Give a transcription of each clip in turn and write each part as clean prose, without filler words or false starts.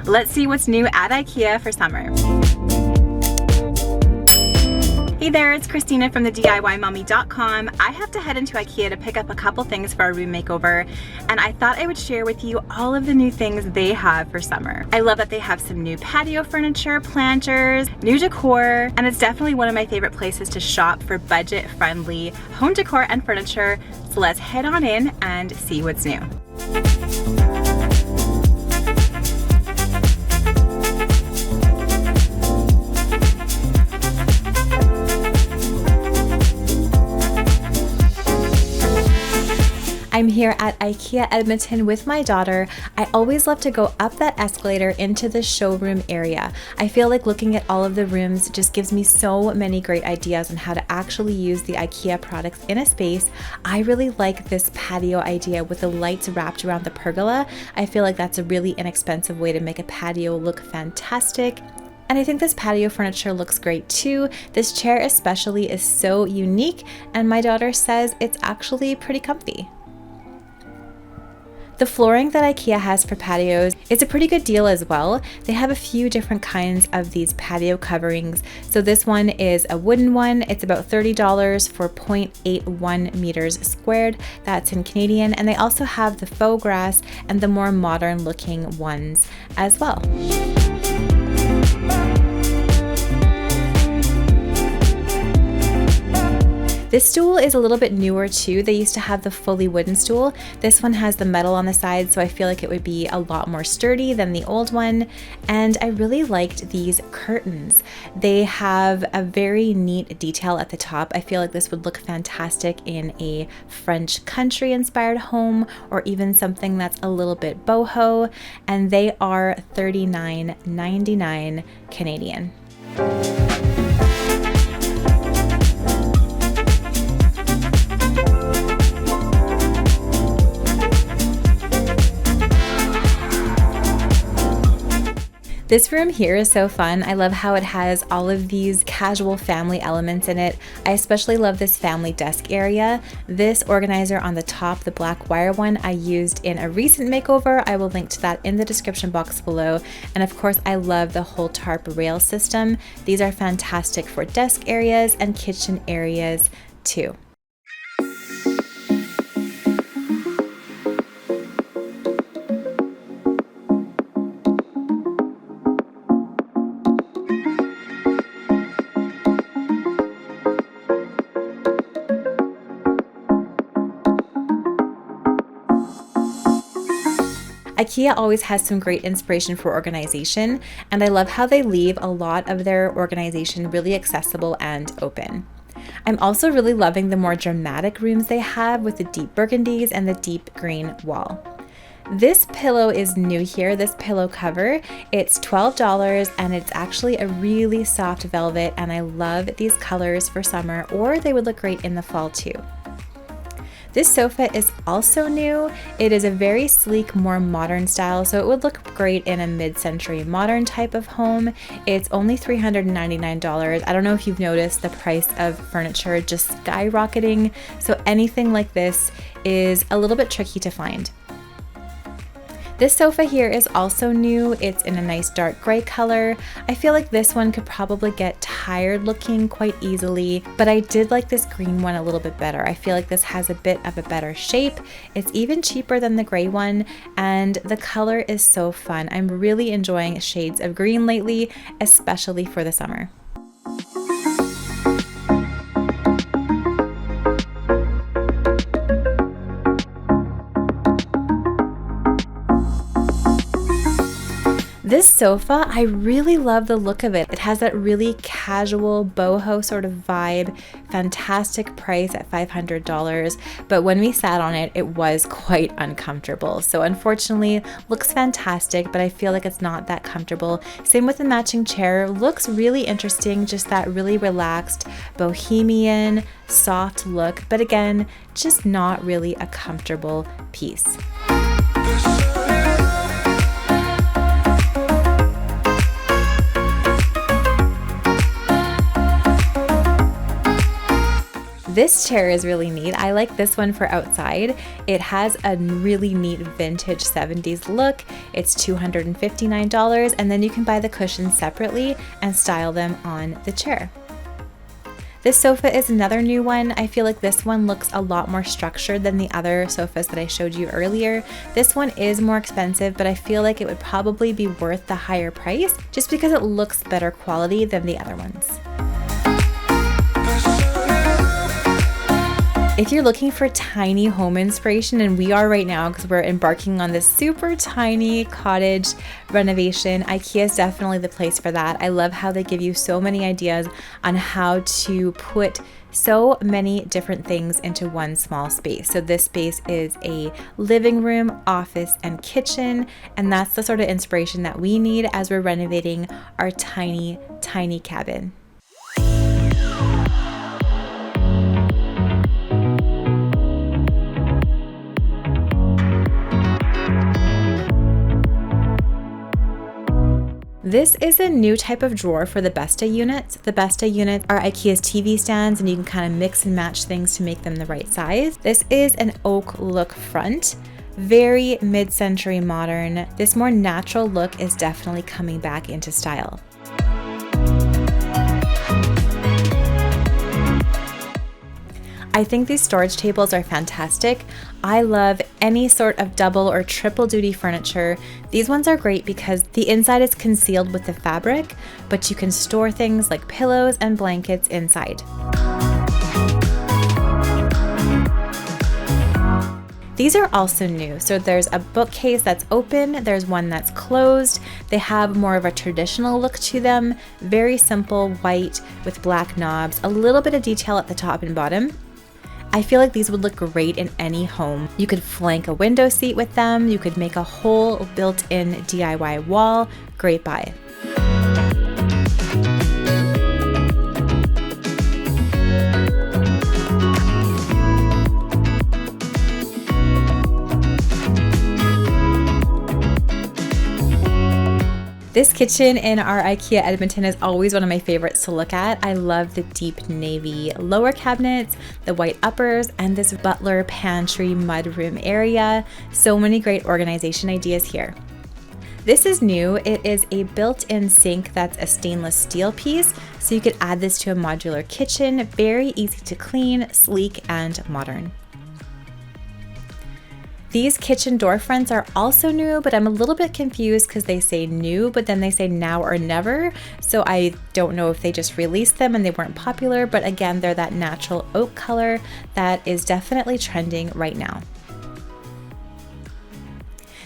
Let's see what's new at IKEA for summer. Hey there, it's Christina from the DIYmommy.com. I have to head into IKEA to pick up a couple things for our room makeover, and I thought I would share with you all of the new things they have for summer. I love that they have some new patio furniture, planters, new decor, and it's definitely one of my favorite places to shop for budget-friendly home decor and furniture. So let's head on in and see what's new. I'm here at IKEA Edmonton with my daughter. I always love to go up that escalator into the showroom area. I feel like looking at all of the rooms just gives me so many great ideas on how to actually use the IKEA products in a space. I really like this patio idea with the lights wrapped around the pergola. I feel like that's a really inexpensive way to make a patio look fantastic. And I think this patio furniture looks great too. This chair especially is so unique, and my daughter says it's actually pretty comfy. The flooring that IKEA has for patios is a pretty good deal as well. They have a few different kinds of these patio coverings. So this one is a wooden one. It's about $30 for 0.81 meters squared. That's in Canadian. And they also have the faux grass and the more modern looking ones as well. This stool is a little bit newer too. They used to have the fully wooden stool. This one has the metal on the side, so I feel like it would be a lot more sturdy than the old one. And I really liked these curtains. They have a very neat detail at the top. I feel like this would look fantastic in a French country inspired home, or even something that's a little bit boho. And they are $39.99 Canadian. This room here is so fun. I love how it has all of these casual family elements in it. I especially love this family desk area. This organizer on the top, the black wire one, I used in a recent makeover. I will link to that in the description box below. And of course, I love the whole tarp rail system. These are fantastic for desk areas and kitchen areas too. IKEA always has some great inspiration for organization, and I love how they leave a lot of their organization really accessible and open. I'm also really loving the more dramatic rooms they have with the deep burgundies and the deep green wall. This pillow is new here, this pillow cover. It's $12 and it's actually a really soft velvet, and I love these colors for summer, or they would look great in the fall too. This sofa is also new. It is a very sleek, more modern style, so it would look great in a mid-century modern type of home. It's only $399. I don't know if you've noticed the price of furniture just skyrocketing, so anything like this is a little bit tricky to find. This sofa here is also new. It's in a nice dark gray color. I feel like this one could probably get tired looking quite easily, but I did like this green one a little bit better. I feel like this has a bit of a better shape. It's even cheaper than the gray one, and the color is so fun. I'm really enjoying shades of green lately, especially for the summer. This sofa, I really love the look of it. It has that really casual boho sort of vibe, fantastic price at $500, but when we sat on it, it was quite uncomfortable. So unfortunately, looks fantastic, but I feel like it's not that comfortable. Same with the matching chair, looks really interesting, just that really relaxed, bohemian, soft look, but again, just not really a comfortable piece. This chair is really neat. I like this one for outside. It has a really neat vintage 70s look. It's $259, and then you can buy the cushions separately and style them on the chair. This sofa is another new one. I feel like this one looks a lot more structured than the other sofas that I showed you earlier. This one is more expensive, but I feel like it would probably be worth the higher price just because it looks better quality than the other ones. If you're looking for tiny home inspiration, and we are right now because we're embarking on this super tiny cottage renovation, IKEA is definitely the place for that. I love how they give you so many ideas on how to put so many different things into one small space. So this space is a living room, office, and kitchen, and that's the sort of inspiration that we need as we're renovating our tiny, tiny cabin. This is a new type of drawer for the Besta units. The Besta units are IKEA's TV stands, and you can kind of mix and match things to make them the right size. This is an oak look front, very mid-century modern. This more natural look is definitely coming back into style. I think these storage tables are fantastic. I love any sort of double or triple duty furniture. These ones are great because the inside is concealed with the fabric, but you can store things like pillows and blankets inside. These are also new. So there's a bookcase that's open, there's one that's closed. They have more of a traditional look to them, very simple white with black knobs, a little bit of detail at the top and bottom. I feel like these would look great in any home. You could flank a window seat with them. You could make a whole built-in DIY wall. Great buy. This kitchen in our IKEA Edmonton is always one of my favorites to look at. I love the deep navy lower cabinets, the white uppers, and this butler pantry mudroom area. So many great organization ideas here. This is new. It is a built-in sink that's a stainless steel piece, so you could add this to a modular kitchen. Very easy to clean, sleek, and modern. These kitchen door fronts are also new, but I'm a little bit confused because they say new, but then they say now or never. So I don't know if they just released them and they weren't popular, but again, they're that natural oak color that is definitely trending right now.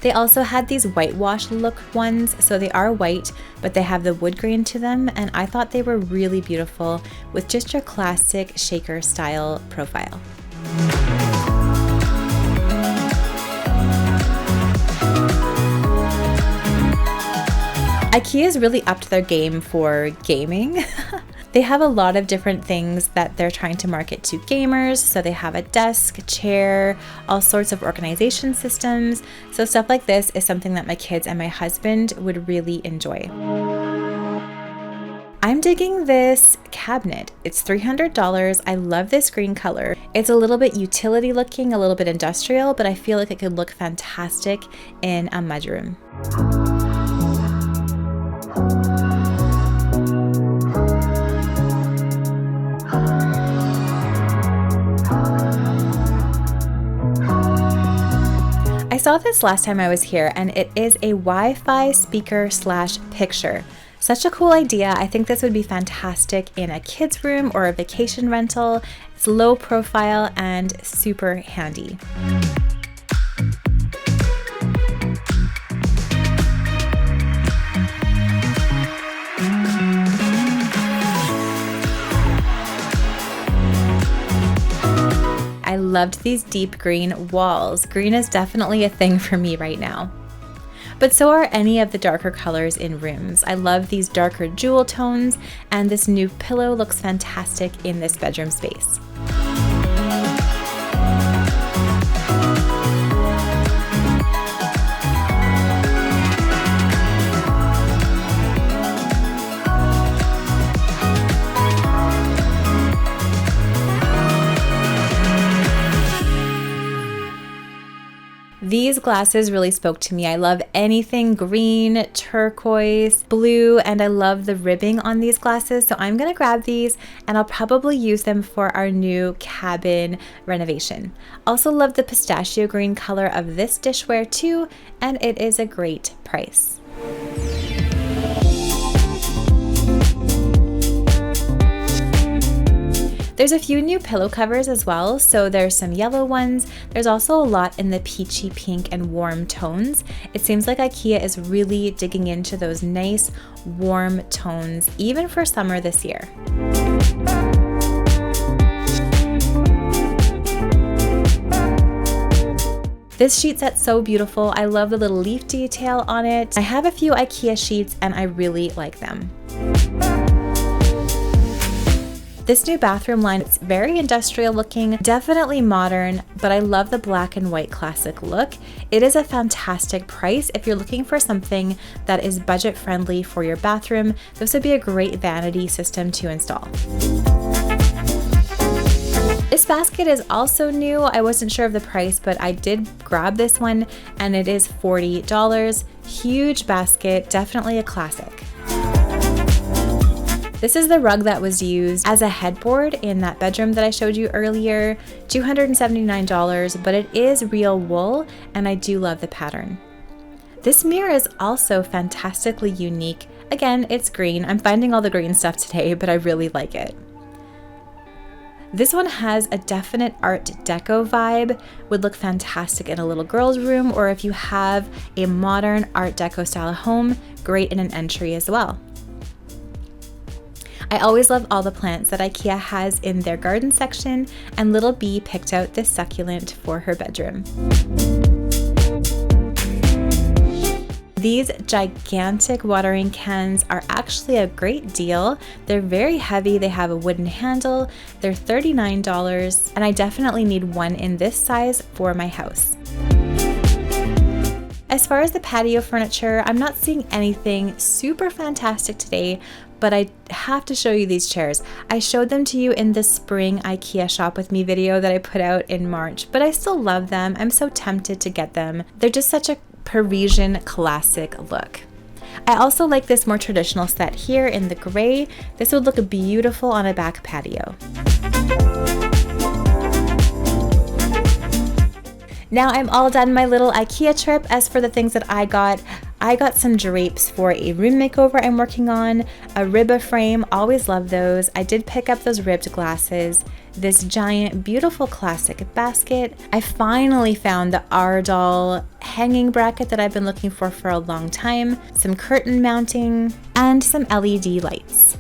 They also had these whitewash look ones, so they are white, but they have the wood grain to them, and I thought they were really beautiful with just your classic shaker style profile. IKEA's really upped their game for gaming. They have a lot of different things that they're trying to market to gamers. So they have a desk, a chair, all sorts of organization systems. So stuff like this is something that my kids and my husband would really enjoy. I'm digging this cabinet. It's $300. I love this green color. It's a little bit utility looking, a little bit industrial, but I feel like it could look fantastic in a mudroom. I saw this last time I was here, and it is a Wi-Fi speaker / picture. Such a cool idea. I think this would be fantastic in a kid's room or a vacation rental. It's low profile and super handy. I loved these deep green walls. Green is definitely a thing for me right now. But so are any of the darker colors in rooms. I love these darker jewel tones, and this new pillow looks fantastic in this bedroom space. These glasses really spoke to me. I love anything green, turquoise, blue, and I love the ribbing on these glasses. So I'm gonna grab these and I'll probably use them for our new cabin renovation. Also love the pistachio green color of this dishware too, and it is a great price. There's a few new pillow covers as well, so there's some yellow ones. There's also a lot in the peachy pink and warm tones. It seems like IKEA is really digging into those nice warm tones, even for summer this year. This sheet set's so beautiful. I love the little leaf detail on it. I have a few IKEA sheets and I really like them. This new bathroom line, it's very industrial looking, definitely modern, but I love the black and white classic look. It is a fantastic price. If you're looking for something that is budget friendly for your bathroom, this would be a great vanity system to install. This basket is also new. I wasn't sure of the price, but I did grab this one and it is $40. Huge basket, definitely a classic. This is the rug that was used as a headboard in that bedroom that I showed you earlier, $279, but it is real wool and I do love the pattern. This mirror is also fantastically unique. Again, it's green. I'm finding all the green stuff today, but I really like it. This one has a definite Art Deco vibe, would look fantastic in a little girl's room, or if you have a modern Art Deco style home, great in an entry as well. I always love all the plants that IKEA has in their garden section, and little Bee picked out this succulent for her bedroom. These gigantic watering cans are actually a great deal. They're very heavy, they have a wooden handle, they're $39, and I definitely need one in this size for my house. As far as the patio furniture, I'm not seeing anything super fantastic today, but I have to show you these chairs. I showed them to you in the spring IKEA shop with me video that I put out in March, but I still love them. I'm so tempted to get them. They're just such a Parisian classic look. I also like this more traditional set here in the gray. This would look beautiful on a back patio. Now I'm all done my little IKEA trip. As for the things that I got some drapes for a room makeover I'm working on, a ribba frame, always love those. I did pick up those ribbed glasses, this giant beautiful classic basket. I finally found the Ardal hanging bracket that I've been looking for a long time, some curtain mounting, and some LED lights.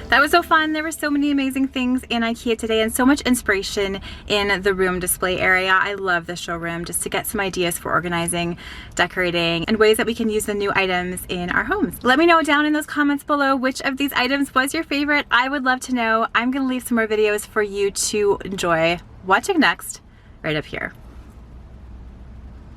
That was so fun. There were so many amazing things in IKEA today and so much inspiration in the room display area. I love the showroom just to get some ideas for organizing, decorating, and ways that we can use the new items in our homes. Let me know down in those comments below which of these items was your favorite. I would love to know. I'm gonna leave some more videos for you to enjoy watching next right up here.